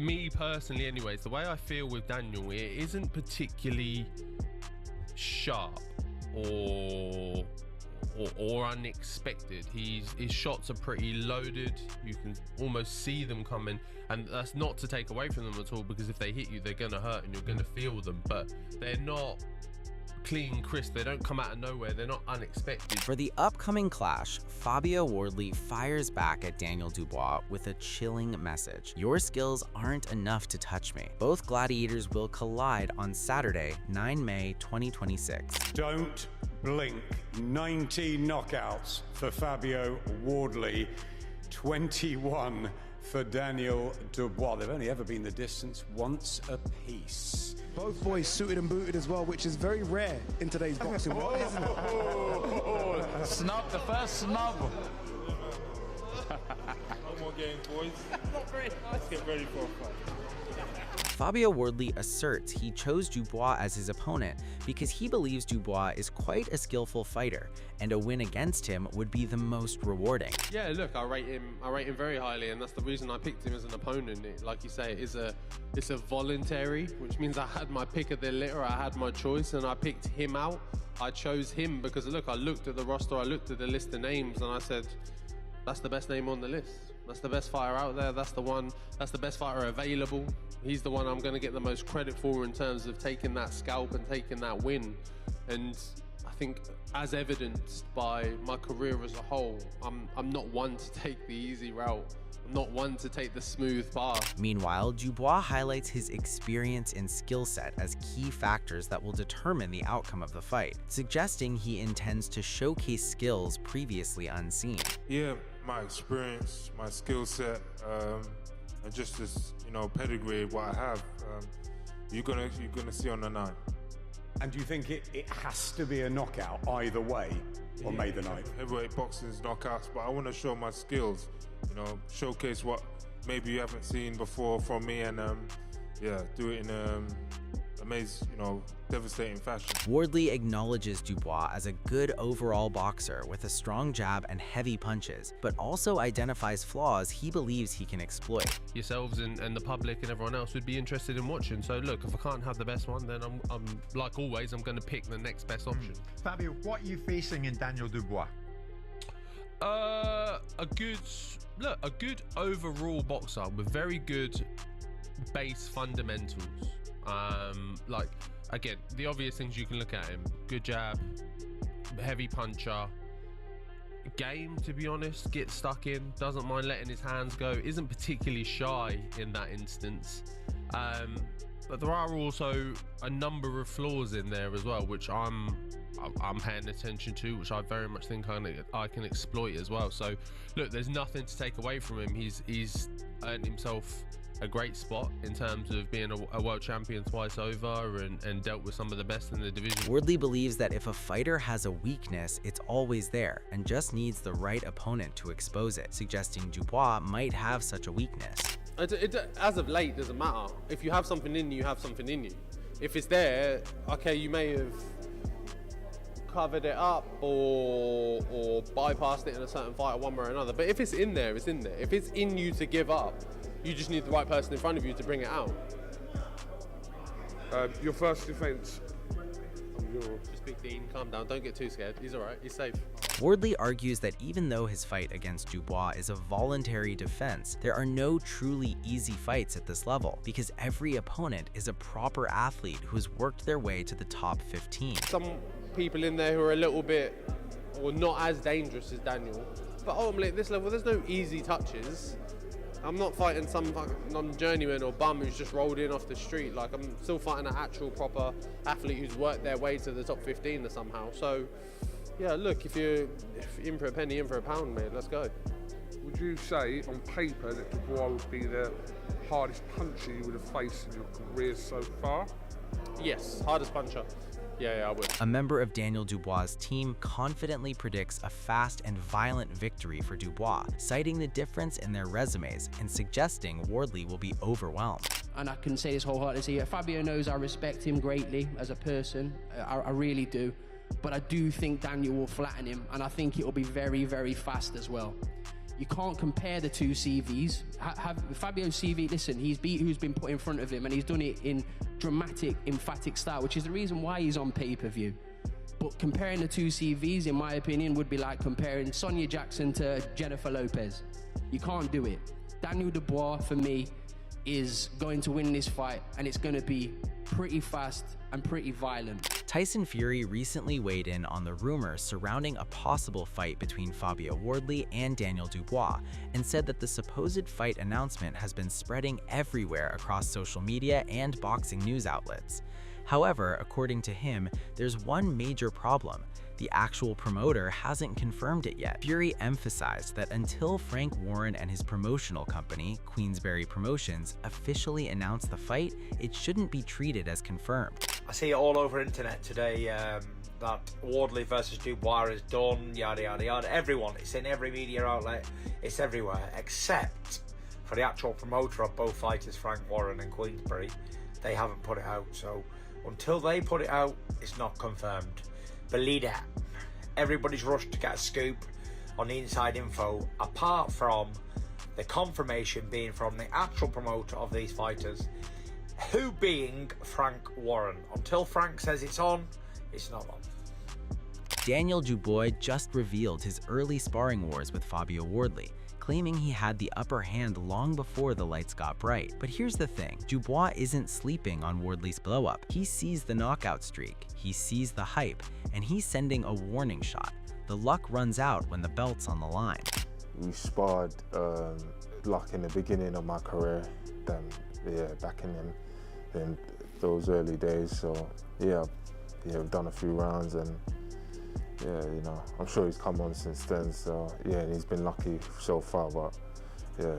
me personally anyways, the way I feel with Daniel, it isn't particularly sharp or unexpected. His shots are pretty loaded. You can almost see them coming, and that's not to take away from them at all, because if they hit you, they're gonna hurt and you're gonna feel them, but they're not clean, crisp. They don't come out of nowhere. They're not unexpected. For the upcoming clash, Fabio Wardley fires back at Daniel Dubois with a chilling message. Your skills aren't enough to touch me. Both gladiators will collide on Saturday, 9 May 2026. Don't blink. 90 knockouts for Fabio Wardley, 21 for Daniel Dubois. They've only ever been the distance once apiece. Both boys suited and booted as well, which is very rare in today's boxing world, isn't it? Snub, the first snub. No more games, boys. Not very nice. Let's get ready for a fight. Fabio Wardley asserts he chose Dubois as his opponent because he believes Dubois is quite a skillful fighter, and a win against him would be the most rewarding. Yeah, look, I rate him very highly, and that's the reason I picked him as an opponent. Like you say, it's a voluntary, which means I had my pick of the litter, I had my choice, and I picked him out. I chose him because, look, I looked at the roster, I looked at the list of names, and I said, that's the best name on the list. That's the best fighter out there. That's the best fighter available. He's the one I'm going to get the most credit for in terms of taking that scalp and taking that win. And I think, as evidenced by my career as a whole, I'm not one to take the easy route. I'm not one to take the smooth path. Meanwhile, Dubois highlights his experience and skill set as key factors that will determine the outcome of the fight, suggesting he intends to showcase skills previously unseen. Yeah, my experience, my skill set, and just this, pedigree, what I have, you're gonna see on the night. And do you think it has to be a knockout either way on May the 9th? Heavyweight boxing is knockouts, but I want to show my skills, showcase what maybe you haven't seen before from me, and do it in amazing, devastating fashion. Wardley acknowledges Dubois as a good overall boxer with a strong jab and heavy punches, but also identifies flaws he believes he can exploit. Yourselves and the public and everyone else would be interested in watching. So look, if I can't have the best one, then I'm like always, I'm going to pick the next best option. Fabio, what are you facing in Daniel Dubois? A good overall boxer with very good base fundamentals. Like, again, the obvious things you can look at him: good jab, heavy puncher, game, to be honest, gets stuck in, doesn't mind letting his hands go, isn't particularly shy in that instance. But there are also a number of flaws in there as well, which I'm paying attention to, which I very much think I can exploit as well. So look, there's nothing to take away from him. He's earned himself a great spot in terms of being a world champion twice over and dealt with some of the best in the division. Wardley believes that if a fighter has a weakness, it's always there and just needs the right opponent to expose it, suggesting Dubois might have such a weakness. As of late, doesn't matter. If you have something in you, you have something in you. If it's there, okay, you may have covered it up or bypassed it in a certain fight one way or another. But if it's in there, it's in there. If it's in you to give up, you just need the right person in front of you to bring it out. Your first defense. Just big Dean, calm down, don't get too scared. He's all right, he's safe. Wardley argues that even though his fight against Dubois is a voluntary defense, there are no truly easy fights at this level because every opponent is a proper athlete who has worked their way to the top 15. Some people in there who are a little bit, or not as dangerous as Daniel, but ultimately at this level, there's no easy touches. I'm not fighting some journeyman or bum who's just rolled in off the street. Like, I'm still fighting an actual proper athlete who's worked their way to the top 15 or somehow. So, yeah, look, if you're in for a penny, in for a pound, mate, let's go. Would you say on paper that Dubois would be the hardest puncher you would have faced in your career so far? Yes, hardest puncher. Yeah, I would. A member of Daniel Dubois' team confidently predicts a fast and violent victory for Dubois, citing the difference in their resumes and suggesting Wardley will be overwhelmed. And I can say this wholeheartedly, Fabio knows I respect him greatly as a person, I really do, but I do think Daniel will flatten him, and I think it will be very, very fast as well. You can't compare the two CVs. Fabio's CV, listen, he's beat who's been put in front of him, and he's done it in dramatic, emphatic style, which is the reason why he's on pay-per-view. But comparing the two CVs, in my opinion, would be like comparing Sonia Jackson to Jennifer Lopez. You can't do it. Daniel Dubois, for me, is going to win this fight, and it's going to be pretty fast and pretty violent. Tyson Fury recently weighed in on the rumors surrounding a possible fight between Fabio Wardley and Daniel Dubois, and said that the supposed fight announcement has been spreading everywhere across social media and boxing news outlets. However, according to him, there's one major problem. The actual promoter hasn't confirmed it yet. Fury emphasized that until Frank Warren and his promotional company, Queensberry Promotions, officially announce the fight, it shouldn't be treated as confirmed. I see it all over internet today that Wardley versus Dubois is done, yada yada yada. Everyone, it's in every media outlet, it's everywhere, except for the actual promoter of both fighters, Frank Warren and Queensberry. They haven't put it out, so until they put it out, it's not confirmed. Believe that. Everybody's rushed to get a scoop on the inside info, apart from the confirmation being from the actual promoter of these fighters, who being Frank Warren. Until Frank says it's on, it's not on. Daniel Dubois just revealed his early sparring wars with Fabio Wardley, claiming he had the upper hand long before the lights got bright. But here's the thing, Dubois isn't sleeping on Wardley's blow-up. He sees the knockout streak, he sees the hype, and he's sending a warning shot. The luck runs out when the belt's on the line. We sparred like in the beginning of my career, then back in those early days. So yeah, we've done a few rounds, and yeah, you know, I'm sure he's come on since then. So yeah, and he's been lucky so far. But yeah,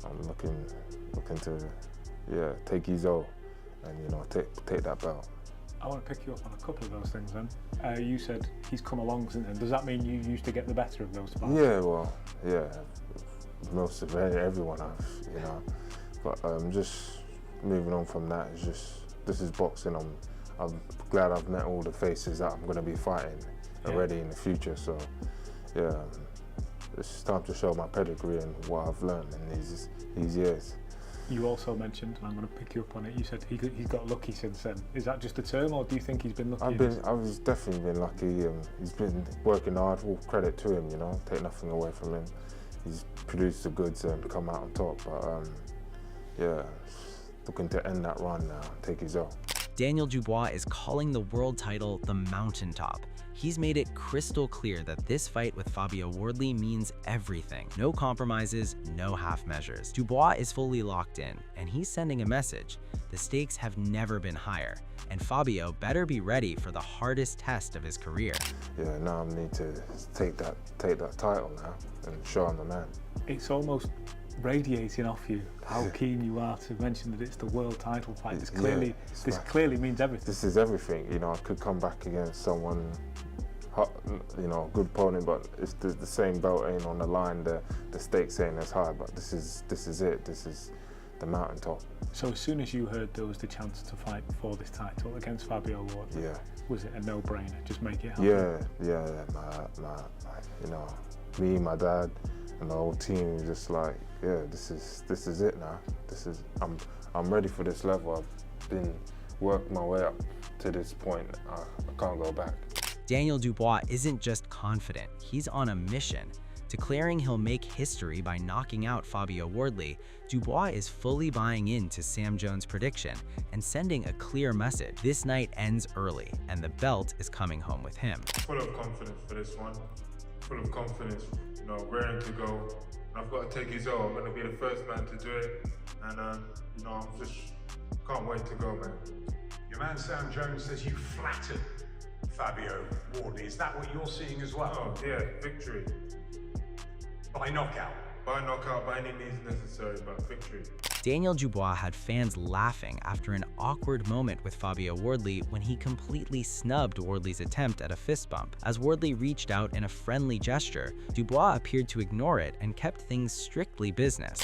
I'm looking to take his O and, you know, take that belt. I want to pick you up on a couple of those things then. You said he's come along since then. Does that mean you used to get the better of those fights? Yeah, well, yeah, most of everyone has, you know. But just moving on from that, it's just, this is boxing. I'm glad I've met all the faces that I'm going to be fighting already in the future. So yeah, it's time to show my pedigree and what I've learned in these years. You also mentioned, and I'm going to pick you up on it, you said he's got lucky since then. Is that just a term, or do you think he's been lucky? I've definitely been lucky. He's been working hard, all credit to him, you know, take nothing away from him. He's produced the goods and come out on top. But yeah, looking to end that run now, take his own. Daniel Dubois is calling the world title the mountaintop. He's made it crystal clear that this fight with Fabio Wardley means everything. No compromises, no half measures. Dubois is fully locked in, and he's sending a message. The stakes have never been higher, and Fabio better be ready for the hardest test of his career. Yeah, now I need to take that title now and show I'm the man. It's almost radiating off you how keen you are to mention that it's the world title fight. This clearly means everything. This is everything, you know. I could come back against someone, you know, good opponent, but it's the same belt ain't on the line. The stakes ain't as high, but this is it. This is the mountaintop. So as soon as you heard there was the chance to fight for this title against Fabio Wardley, was it a no-brainer? Just make it happen. Yeah. My you know, me, my dad, and the whole team was just like, yeah, this is it now. I'm ready for this level. I've been worked my way up to this point. I can't go back. Daniel Dubois isn't just confident, he's on a mission. Declaring he'll make history by knocking out Fabio Wardley, Dubois is fully buying into Sam Jones' prediction and sending a clear message. This night ends early, and the belt is coming home with him. Full of confidence for this one. Full of confidence, you know, raring to go. I've got to take his own. I'm going to be the first man to do it, and you know, I'm just can't wait to go, man. Your man Sam Jones says you flattered Fabio Wardley. Is that what you're seeing as well? Oh yeah, victory. By knockout? By knockout, by any means necessary, but victory. Daniel Dubois had fans laughing after an awkward moment with Fabio Wardley when he completely snubbed Wardley's attempt at a fist bump. As Wardley reached out in a friendly gesture, Dubois appeared to ignore it and kept things strictly business.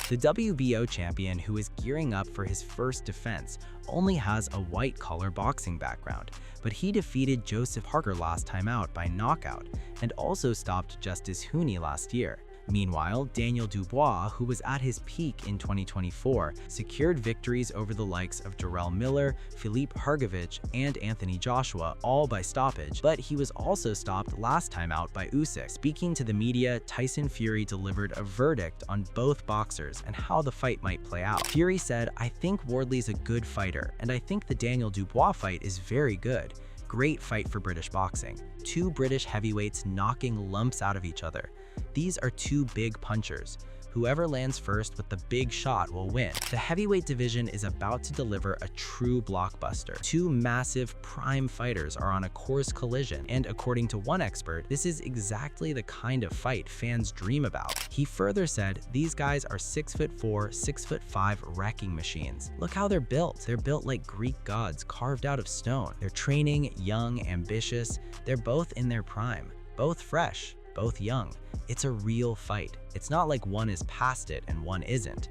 The WBO champion, who is gearing up for his first defense, only has a white-collar boxing background, but he defeated Joseph Parker last time out by knockout and also stopped Justice Hooney last year. Meanwhile, Daniel Dubois, who was at his peak in 2024, secured victories over the likes of Jarrell Miller, Filip Hrgović, and Anthony Joshua, all by stoppage, but he was also stopped last time out by Usyk. Speaking to the media, Tyson Fury delivered a verdict on both boxers and how the fight might play out. Fury said, "I think Wardley's a good fighter, and I think the Daniel Dubois fight is very good. Great fight for British boxing. Two British heavyweights knocking lumps out of each other. These are two big punchers. Whoever lands first with the big shot will win." The heavyweight division is about to deliver a true blockbuster. Two massive prime fighters are on a course collision, and according to one expert, this is exactly the kind of fight fans dream about. He further said, "These guys are 6'4", 6'5" wrecking machines. Look how they're built. They're built like Greek gods carved out of stone. They're training, young, ambitious. They're both in their prime, both fresh, both young. It's a real fight. It's not like one is past it and one isn't.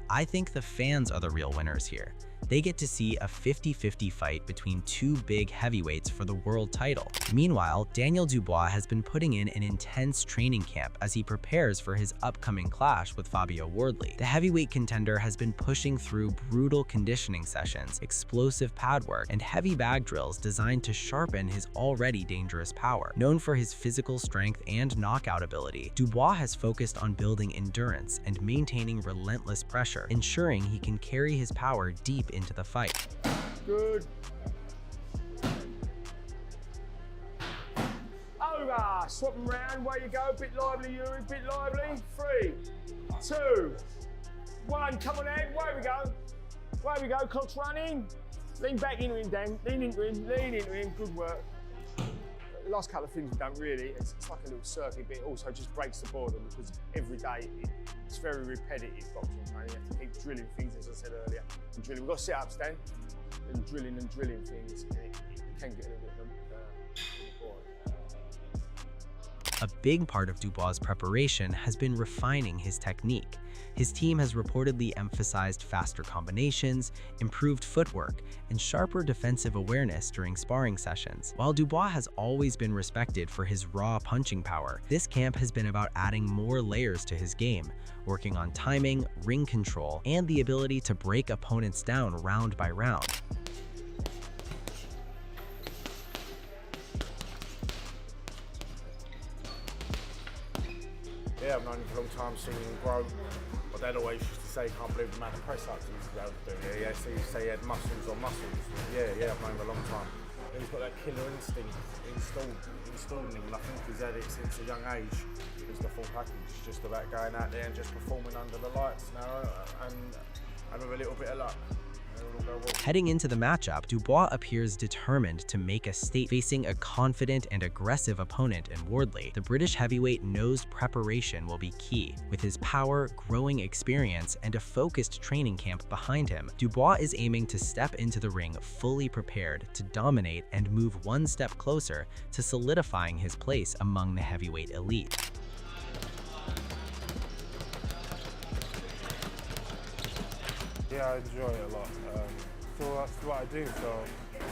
I think the fans are the real winners here. They get to see a 50-50 fight between two big heavyweights for the world title. Meanwhile, Daniel Dubois has been putting in an intense training camp as he prepares for his upcoming clash with Fabio Wardley. The heavyweight contender has been pushing through brutal conditioning sessions, explosive pad work, and heavy bag drills designed to sharpen his already dangerous power. Known for his physical strength and knockout ability, Dubois has focused on building endurance and maintaining relentless pressure, ensuring he can carry his power deep into the fight. Good. Over. Swap them round. Way you go. Bit lively, Yuri. Bit lively. 3, 2, 1. Come on, Ed. Way we go. Way we go. Clock's running. Lean back into him, Dan. Lean into him. Lean into him. Good work. The last couple of things we've done really, it's like a little circuit, but it also just breaks the boredom because every day it's very repetitive boxing training. You have to keep drilling things, as I said earlier. And drilling. We've got sit-ups, Dan, and drilling things, and it can get a little bit boring. A big part of Dubois' preparation has been refining his technique. His team has reportedly emphasized faster combinations, improved footwork, and sharper defensive awareness during sparring sessions. While Dubois has always been respected for his raw punching power, this camp has been about adding more layers to his game, working on timing, ring control, and the ability to break opponents down round by round. Yeah, I've known him for a long time, seen him grow. My dad always used to say, "You can't believe the amount of press-ups he used to be able to do." Yeah, so he used to say he had muscles on muscles. Yeah, I've known him for a long time. He's got that killer instinct installed in him, and I think he's had it since a young age. It's the full package. It's just about going out there and just performing under the lights now, and with a little bit of luck. Heading into the matchup, Dubois appears determined to make a statement, facing a confident and aggressive opponent in Wardley. The British heavyweight knows preparation will be key. With his power, growing experience, and a focused training camp behind him, Dubois is aiming to step into the ring fully prepared to dominate and move one step closer to solidifying his place among the heavyweight elite. Yeah, I enjoy it a lot. So that's what I do. So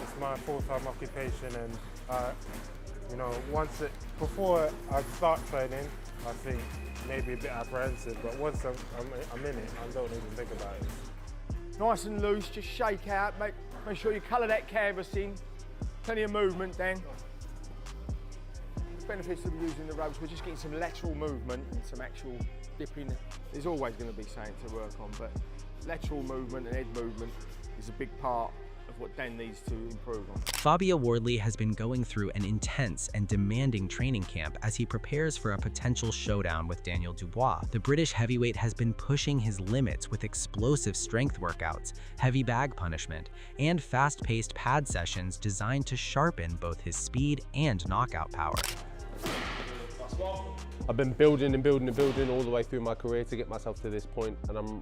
it's my full-time occupation, and before I start training, I think maybe a bit apprehensive, but once I'm in it, I don't even think about it. Nice and loose, just shake out. Make sure you colour that canvas in. Plenty of movement, Dan. Benefits of using the ropes, we're just getting some lateral movement and some actual dipping. There's always going to be something to work on, but lateral movement and head movement is a big part of what Dan needs to improve on. Fabio Wardley has been going through an intense and demanding training camp as he prepares for a potential showdown with Daniel Dubois. The British heavyweight has been pushing his limits with explosive strength workouts, heavy bag punishment, and fast-paced pad sessions designed to sharpen both his speed and knockout power. I've been building all the way through my career to get myself to this point, and I'm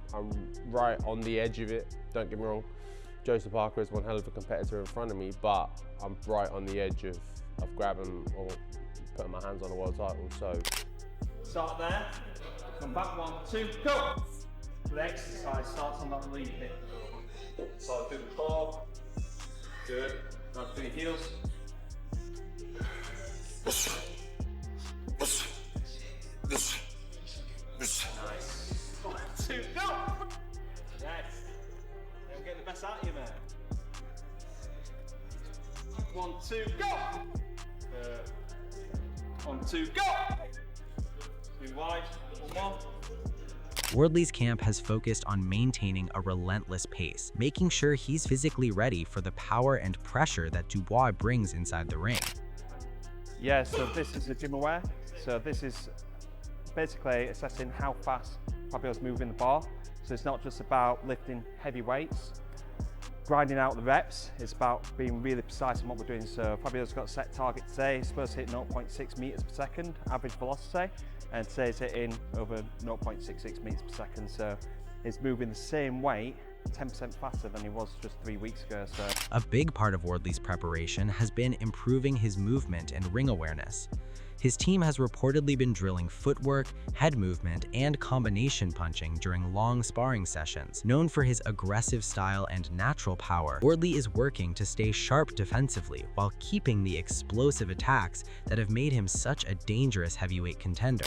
right on the edge of it. Don't get me wrong, Joseph Parker is one hell of a competitor in front of me, but I'm right on the edge of grabbing or putting my hands on a world title. So start there, come back, 1, 2, go. The exercise starts on that lead hip. So through the core. Good. Go through your heels. Nice. 1, 2, go! Yes. I'm getting the best out of you, man. 1, 2, go! 1, 2, go! 2 wide, 1 more. Wardley's camp has focused on maintaining a relentless pace, making sure he's physically ready for the power and pressure that Dubois brings inside the ring. Yeah, so this is a gym aware. So this is basically assessing how fast Fabio's moving the bar. So it's not just about lifting heavy weights, grinding out the reps. It's about being really precise in what we're doing. So Fabio's got a set target today. He's supposed to hit 0.6 meters per second, average velocity. And today he's hitting over 0.66 meters per second. So he's moving the same weight 10% faster than he was just 3 weeks ago. So a big part of Wardley's preparation has been improving his movement and ring awareness. His team has reportedly been drilling footwork, head movement, and combination punching during long sparring sessions. Known for his aggressive style and natural power, Wardley is working to stay sharp defensively while keeping the explosive attacks that have made him such a dangerous heavyweight contender.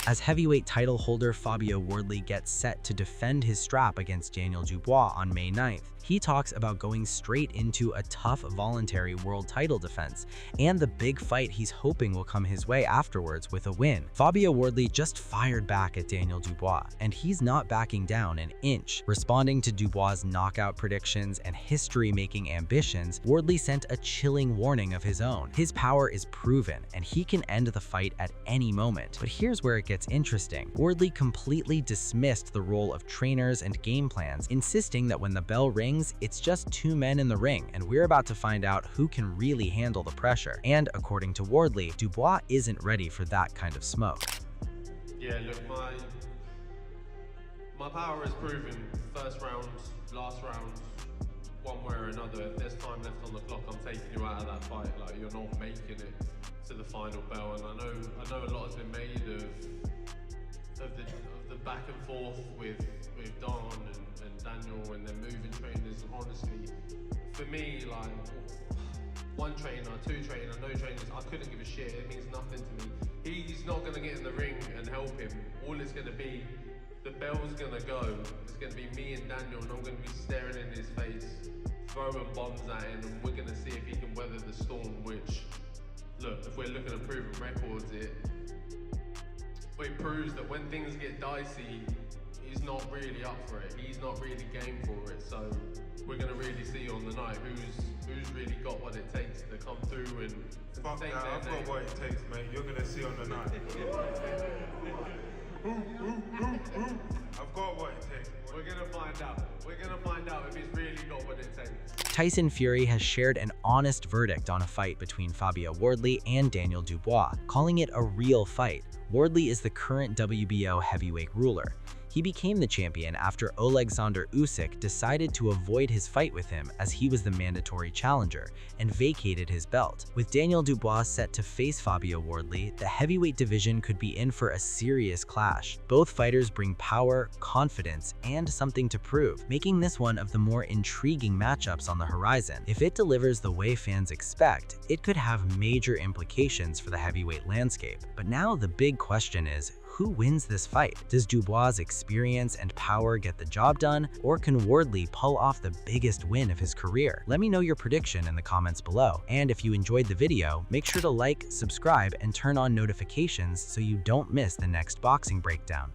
As heavyweight title holder Fabio Wardley gets set to defend his strap against Daniel Dubois on May 9th, he talks about going straight into a tough voluntary world title defense and the big fight he's hoping will come his way afterwards with a win. Fabio Wardley just fired back at Daniel Dubois, and he's not backing down an inch. Responding to Dubois' knockout predictions and history-making ambitions, Wardley sent a chilling warning of his own. His power is proven, and he can end the fight at any moment. But here's where it gets interesting. Wardley completely dismissed the role of trainers and game plans, insisting that when the bell rings, it's just 2 men in the ring, and we're about to find out who can really handle the pressure. And according to Wardley, Dubois isn't ready for that kind of smoke. Yeah, look, my power is proven. First rounds, last rounds, one way or another. If there's time left on the clock, I'm taking you out of that fight. Like, you're not making it to the final bell. And I know a lot has been made of the back and forth with Don and Daniel and their moving trainers. Honestly, for me, like, 1 trainer, 2 trainer, no trainers, I couldn't give a shit. It means nothing to me. He's not going to get in the ring and help him. All it's going to be, the bell's going to go. It's going to be me and Daniel, and I'm going to be staring in his face, throwing bombs at him, and we're going to see if he can weather the storm. Which, look, if we're looking at proven records, it proves that when things get dicey, he's not really up for it. He's not really game for it. So we're gonna really see on the night who's really got what it takes to come through and Fuck take that, their I've got name. what it takes, mate. You're gonna see on the night. I've got what it takes. We're gonna find out. We're gonna find out if he's really got what it takes. Tyson Fury has shared an honest verdict on a fight between Fabio Wardley and Daniel Dubois, calling it a real fight. Wardley is the current WBO heavyweight ruler. He became the champion after Oleksandr Usyk decided to avoid his fight with him as he was the mandatory challenger and vacated his belt. With Daniel Dubois set to face Fabio Wardley, the heavyweight division could be in for a serious clash. Both fighters bring power, confidence, and something to prove, making this one of the more intriguing matchups on the horizon. If it delivers the way fans expect, it could have major implications for the heavyweight landscape. But now the big question is, who wins this fight? Does Dubois' experience and power get the job done, or can Wardley pull off the biggest win of his career? Let me know your prediction in the comments below. And if you enjoyed the video, make sure to like, subscribe, and turn on notifications so you don't miss the next boxing breakdown.